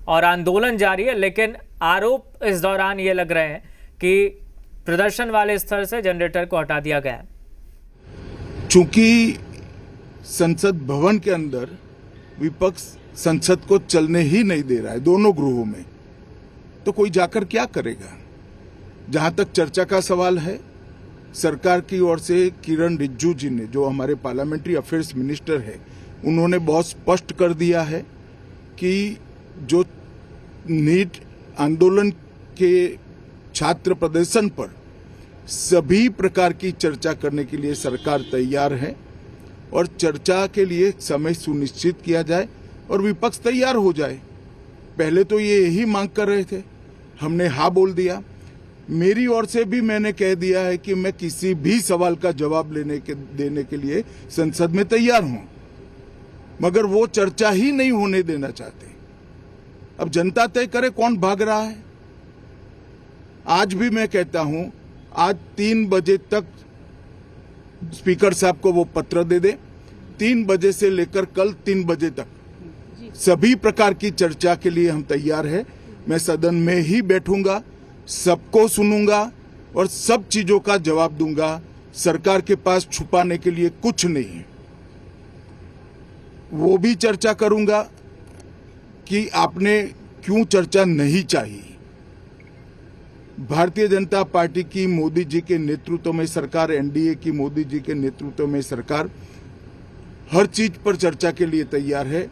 और आंदोलन जारी है, लेकिन आरोप इस दौरान ये लग रहे हैं कि प्रदर्शन वाले स्थल से जनरेटर को हटा दिया गया है। चूंकि संसद भवन के अंदर विपक्ष संसद को चलने ही नहीं दे रहा है दोनों गृहों में, तो कोई जाकर क्या करेगा। जहां तक चर्चा का सवाल है, सरकार की ओर से किरण रिजिजू जी ने, जो हमारे पार्लियामेंट्री अफेयर्स मिनिस्टर है, उन्होंने बहुत स्पष्ट कर दिया है कि जो नीट आंदोलन के छात्र प्रदर्शन पर सभी प्रकार की चर्चा करने के लिए सरकार तैयार है और चर्चा के लिए समय सुनिश्चित किया जाए और विपक्ष तैयार हो जाए। पहले तो ये यही मांग कर रहे थे, हमने हाँ बोल दिया। मेरी ओर से भी मैंने कह दिया है कि मैं किसी भी सवाल का जवाब देने के लिए संसद में तैयार हूं, मगर वो चर्चा ही नहीं होने देना चाहते। अब जनता तय करे कौन भाग रहा है। आज भी मैं कहता हूं, आज 3 बजे तक स्पीकर साहब को वो पत्र दे दे। 3 बजे से लेकर कल 3 बजे तक सभी प्रकार की चर्चा के लिए हम तैयार हैं। मैं सदन में ही बैठूंगा, सबको सुनूंगा और सब चीजों का जवाब दूंगा। सरकार के पास छुपाने के लिए कुछ नहीं है। वो भी चर्चा करूंगा कि आपने क्यों चर्चा नहीं चाहिए। भारतीय जनता पार्टी की मोदी जी के नेतृत्व में सरकार, एनडीए की मोदी जी के नेतृत्व में सरकार हर चीज पर चर्चा के लिए तैयार है।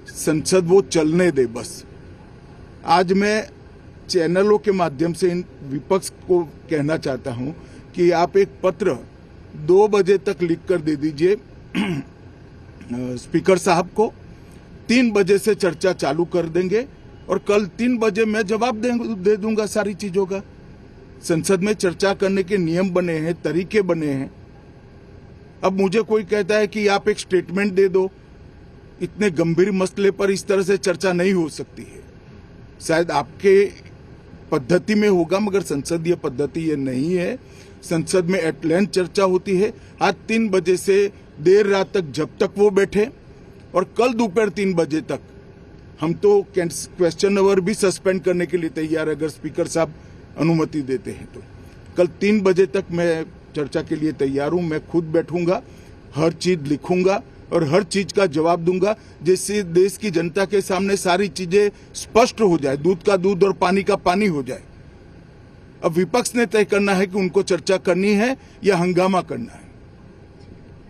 संसद वो चलने दे बस। आज मैं चैनलों के माध्यम से इन विपक्ष को कहना चाहता हूं कि आप एक पत्र 2 बजे तक लिखकर दे दीजिए स्पीकर साहब को। 3 बजे से चर्चा चालू कर देंगे और कल 3 बजे मैं जवाब दे दूंगा सारी चीजों का। संसद में चर्चा करने के नियम बने हैं, तरीके बने हैं। अब मुझे कोई कहता है कि आप एक स्टेटमेंट दे दो। इतने गंभीर मसले पर इस तरह से चर्चा नहीं हो सकती है। शायद आपके पद्धति में होगा, मगर संसदीय पद्धति ये नहीं है। संसद में एट लेंथ चर्चा होती है। आज 3 बजे से देर रात तक जब तक वो बैठे और कल दोपहर 3 बजे तक हम तो क्वेश्चन आवर भी सस्पेंड करने के लिए तैयार है, अगर स्पीकर साहब अनुमति देते हैं तो। कल 3 बजे तक मैं चर्चा के लिए तैयार हूं। मैं खुद बैठूंगा, हर चीज लिखूंगा और हर चीज का जवाब दूंगा, जिससे देश की जनता के सामने सारी चीजें स्पष्ट हो जाए, दूध का दूध और पानी का पानी हो जाए। अब विपक्ष ने तय करना है कि उनको चर्चा करनी है या हंगामा करना है।